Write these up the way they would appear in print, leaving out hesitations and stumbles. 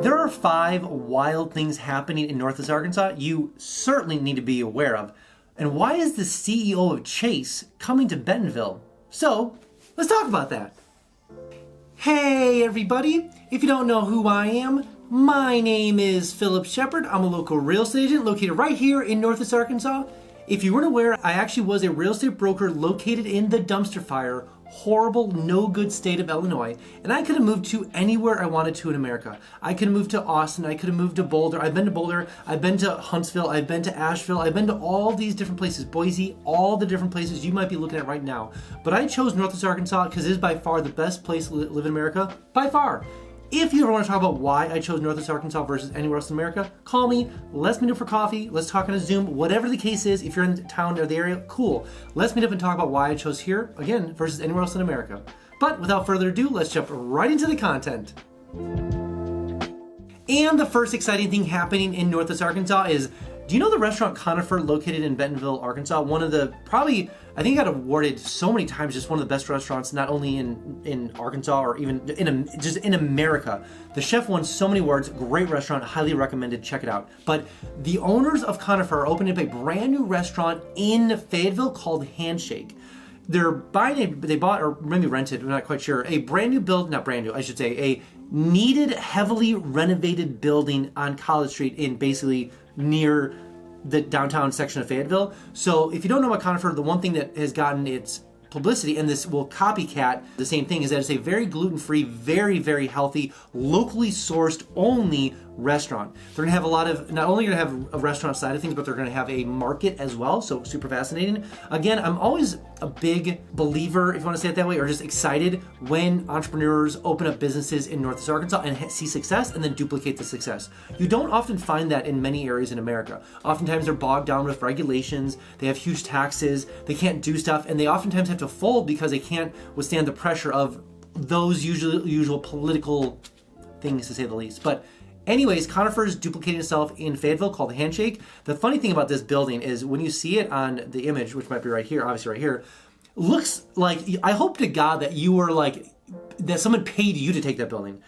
There are 5 wild things happening in Northwest Arkansas you certainly need to be aware of. And why is the CEO of Chase coming to Bentonville? So, let's talk about that. Hey everybody, if you don't know who I am, my name is Phillip Shepard. I'm a local real estate agent located right here in Northwest Arkansas. If you weren't aware, I actually was a real estate broker located in the dumpster fire, horrible, no good state of Illinois. And I could have moved to anywhere I wanted to in America. I could have moved to Austin, I could have moved to Boulder. I've been to Boulder, I've been to Huntsville, I've been to Asheville, I've been to all these different places, Boise, all the different places you might be looking at right now. But I chose Northwest Arkansas because it is by far the best place to live in America, by far. If you ever want to talk about why I chose Northwest Arkansas versus anywhere else in America, call me, let's meet up for coffee, let's talk on a Zoom, whatever the case is. If you're in town or the area, cool. Let's meet up and talk about why I chose here, again, versus anywhere else in America. But without further ado, let's jump right into the content. And the first exciting thing happening in Northwest Arkansas is, do you know the restaurant Conifer located in Bentonville, Arkansas? One of the, probably, I think it got awarded so many times, just one of the best restaurants, not only in Arkansas or even just in America. The chef won so many awards, great restaurant, highly recommended, check it out. But the owners of Conifer are opening up a brand new restaurant in Fayetteville called Handshake. They're buying they bought or maybe rented, I'm not quite sure, a brand new build, not brand new, I should say, a needed, heavily renovated building on College Street in basically near the downtown section of Fayetteville. So if you don't know about Conifer, the one thing that has gotten its publicity, and this will copycat the same thing, is that it's a very gluten-free, very, very healthy, locally sourced only restaurant. They're gonna have a lot of, not only gonna have a restaurant side of things, but they're gonna have a market as well, so super fascinating. Again, I'm always a big believer, if you wanna say it that way, or just excited when entrepreneurs open up businesses in Northwest Arkansas and see success and then duplicate the success. You don't often find that in many areas in America. Oftentimes they're bogged down with regulations, they have huge taxes, they can't do stuff, and they oftentimes have to fold because they can't withstand the pressure of those usual political things, to say the least. But anyways, Conifer is duplicating itself in Fayetteville called Handshake. The funny thing about this building is when you see it on the image, which might be right here, obviously right here, looks like, I hope to God that you were like, that someone paid you to take that building.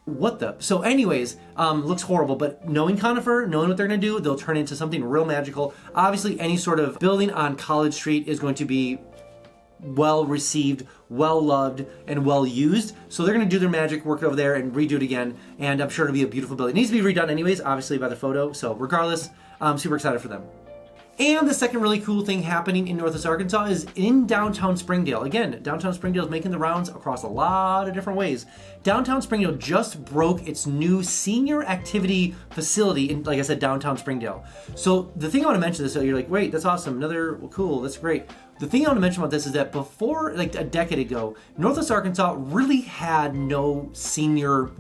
What the? So anyways, looks horrible, but knowing Conifer, knowing what they're gonna do, they'll turn into something real magical. Obviously, any sort of building on College Street is going to be well received, well loved, and well used. So they're gonna do their magic, work over there and redo it again. And I'm sure it'll be a beautiful building. It needs to be redone anyways, obviously by the photo. So regardless, I'm super excited for them. And the second really cool thing happening in Northwest Arkansas is in downtown Springdale. Again, downtown Springdale is making the rounds across a lot of different ways. Downtown Springdale just broke its new senior activity facility in, like I said, downtown Springdale. So the thing I want to mention is, so you're like, wait, that's awesome. Well, cool, that's great. The thing I want to mention about this is that before, like a decade ago, Northwest Arkansas really had no senior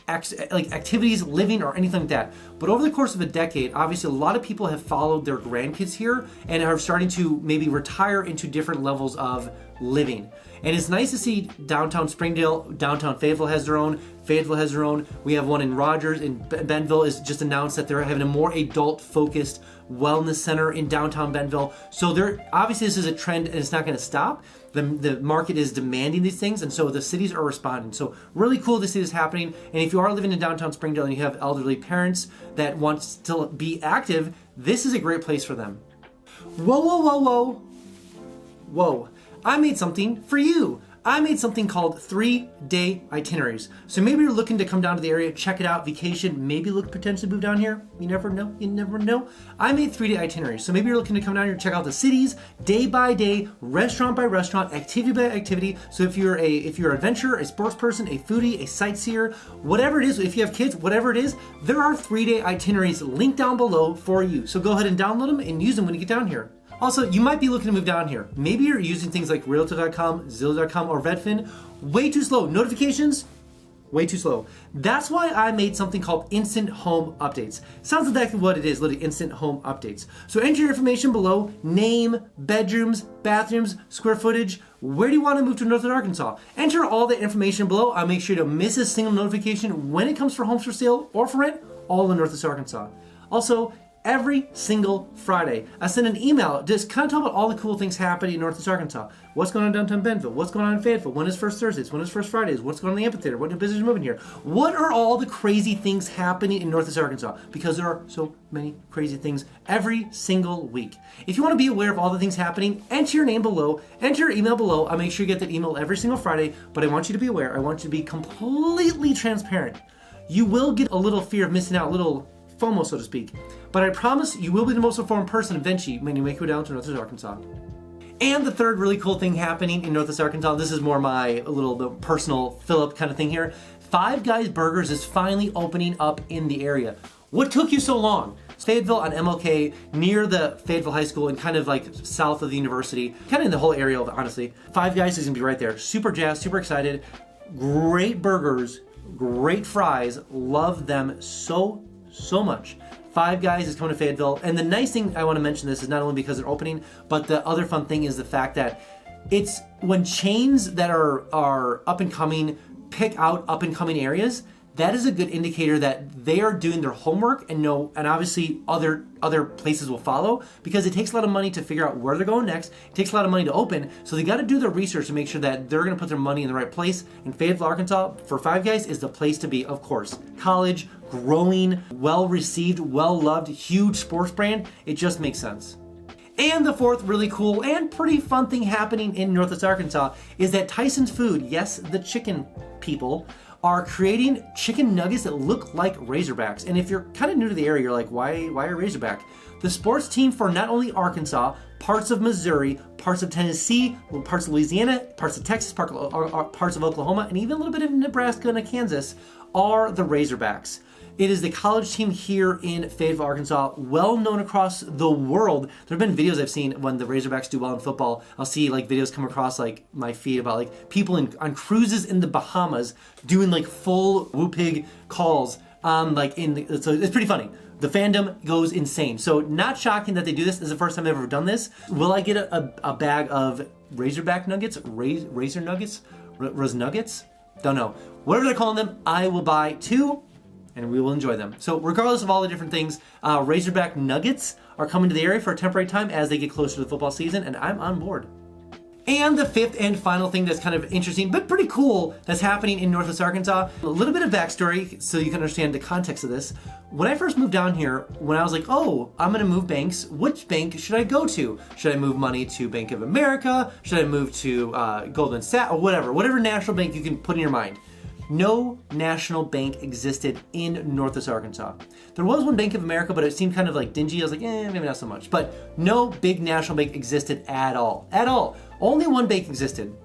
activities, living, or anything like that. But over the course of a decade, obviously a lot of people have followed their grandkids here and are starting to maybe retire into different levels of living. And it's nice to see downtown Springdale, downtown Fayetteville has their own, Fayetteville has their own. We have one in Rogers, in Bentonville is just announced that they're having a more adult-focused wellness center in downtown Bentonville. So obviously this is a trend and it's not gonna stop. The market is demanding these things, and so the cities are responding. So really cool to see this happening. And if you are living in downtown Springdale and you have elderly parents that want to still be active, this is a great place for them. Whoa, whoa, whoa, whoa. Whoa, I made something for you. I made something called 3-day itineraries. So maybe you're looking to come down to the area, check it out, vacation, maybe look potentially move down here. You never know, you never know. I made 3-day itineraries. So maybe you're looking to come down here and check out the cities, day by day, restaurant by restaurant, activity by activity. So if you're an adventurer, a sports person, a foodie, a sightseer, whatever it is, if you have kids, whatever it is, there are 3-day itineraries linked down below for you. So go ahead and download them and use them when you get down here. Also, you might be looking to move down here. Maybe you're using things like Realtor.com, Zillow.com, or Redfin. Way too slow. Notifications, way too slow. That's why I made something called Instant Home Updates. Sounds exactly what it is, literally Instant Home Updates. So enter your information below, name, bedrooms, bathrooms, square footage. Where do you want to move to Northern Arkansas? Enter all the information below. I'll make sure you don't miss a single notification when it comes for homes for sale or for rent, all in Northwest Arkansas. Also, every single Friday. I send an email just kind of talk about all the cool things happening in Northwest Arkansas. What's going on downtown Bentonville? What's going on in Fayetteville? When is First Thursdays? When is First Fridays? What's going on in the amphitheater? What new business is moving here? What are all the crazy things happening in Northwest Arkansas? Because there are so many crazy things every single week. If you want to be aware of all the things happening, enter your name below, enter your email below. I'll make sure you get that email every single Friday, but I want you to be aware. I want you to be completely transparent. You will get a little fear of missing out, a little FOMO, so to speak. But I promise you will be the most informed person eventually when you make it down to Northwest Arkansas. And the third really cool thing happening in Northwest Arkansas, this is more my little personal Phillip kind of thing here. Five Guys Burgers is finally opening up in the area. What took you so long? Fayetteville on MLK, near the Fayetteville High School and kind of like south of the university, kind of in the whole area, honestly. Five Guys is gonna be right there. Super jazzed, super excited. Great burgers, great fries. Love them so much. Five Guys is coming to Fayetteville. And the nice thing I want to mention this is not only because they're opening, but the other fun thing is the fact that it's when chains that are up and coming pick out up and coming areas, that is a good indicator that they are doing their homework and obviously other places will follow, because it takes a lot of money to figure out where they're going next. It takes a lot of money to open, so they got to do their research to make sure that they're going to put their money in the right place. And Fayetteville, Arkansas, for Five Guys is the place to be, of course. College, growing, well received, well loved, huge sports brand. It just makes sense. And the fourth really cool and pretty fun thing happening in Northwest Arkansas is that Tyson's Food, yes, the chicken people, are creating chicken nuggets that look like Razorbacks. And if you're kind of new to the area, you're like, why a Razorback? The sports team for not only Arkansas, parts of Missouri, parts of Tennessee, parts of Louisiana, parts of Texas, parts of Oklahoma, and even a little bit of Nebraska and Kansas are the Razorbacks. It is the college team here in Fayetteville, Arkansas, well known across the world. There have been videos I've seen when the Razorbacks do well in football. I'll see like videos come across like my feed about like people on cruises in the Bahamas doing like full whoop pig calls. So it's pretty funny. The fandom goes insane. So not shocking that they do this. This is the first time they've ever done this. Will I get a bag of Razorback nuggets? Razor nuggets? Rose nuggets? Don't know. Whatever they're calling them, I will buy 2. And we will enjoy them. So regardless of all the different things, Razorback nuggets are coming to the area for a temporary time as they get closer to the football season, and I'm on board. And the fifth and final thing that's kind of interesting, but pretty cool, that's happening in Northwest Arkansas. A little bit of backstory so you can understand the context of this. When I first moved down here, when I was like, oh, I'm gonna move banks, which bank should I go to? Should I move money to Bank of America? Should I move to Goldman Sachs? Or whatever national bank you can put in your mind. No national bank existed in Northwest Arkansas. There was one Bank of America, but it seemed kind of like dingy. I was like, maybe not so much. But no big national bank existed at all. At all. Only one bank existed.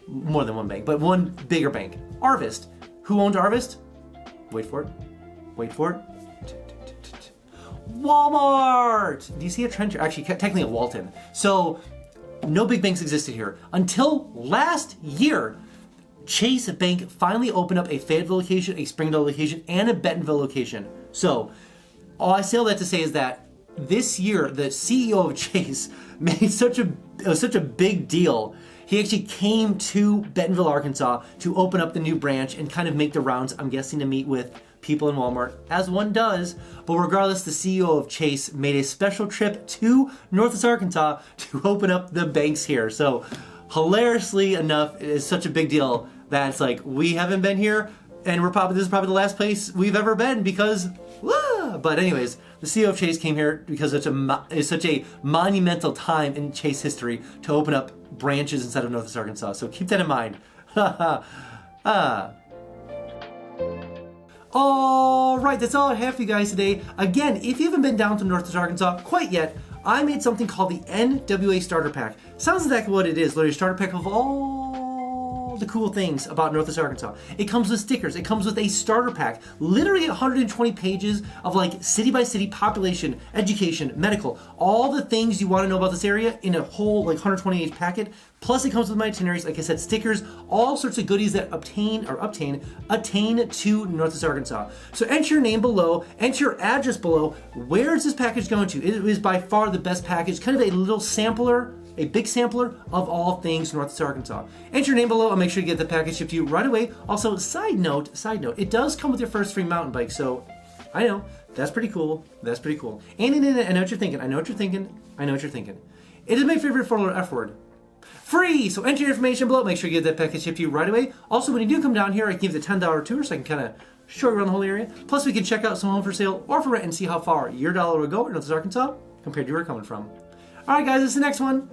More than one bank, but one bigger bank. Arvest. Who owned Arvest? Wait for it. Wait for it. Walmart! Do you see a trend here? Actually, technically a Walton. So, no big banks existed here. Until last year, Chase Bank finally opened up a Fayetteville location, a Springdale location, and a Bentonville location. So, all I say all that to say is that this year, the CEO of Chase made such a big deal. He actually came to Bentonville, Arkansas to open up the new branch and kind of make the rounds, I'm guessing, to meet with people in Walmart, as one does. But regardless, the CEO of Chase made a special trip to Northwest Arkansas to open up the banks here. So, hilariously enough, it is such a big deal that it's like, we haven't been here, and this is probably the last place we've ever been because, but anyways, the CEO of Chase came here because it's such a monumental time in Chase history to open up branches inside of Northwest Arkansas. So keep that in mind. All right, that's all I have for you guys today. Again, if you haven't been down to Northwest Arkansas quite yet, I made something called the NWA Starter Pack. Sounds exactly what it is, literally a starter pack of all the cool things about Northwest Arkansas. It comes with stickers. It comes with a starter pack. Literally 120 pages of like city by city population, education, medical, all the things you want to know about this area in a whole like 120 page packet. Plus it comes with my itineraries, like I said, stickers, all sorts of goodies that attain to Northwest Arkansas. So enter your name below, enter your address below. Where is this package going to? It is by far the best package, kind of a little sampler, a big sampler of all things Northwest Arkansas. Enter your name below. I'll make sure to get the package shipped to you right away. Also, side note, it does come with your first free mountain bike. So I know. That's pretty cool. That's pretty cool. And I know what you're thinking. I know what you're thinking. I know what you're thinking. It is my favorite 4-letter F word. Free! So enter your information below. Make sure you get that package shipped to you right away. Also, when you do come down here, I can give you the $10 tour so I can kind of show you around the whole area. Plus, we can check out some home for sale or for rent and see how far your dollar will go in Northwest Arkansas compared to where you're coming from. All right, guys, this is the next one.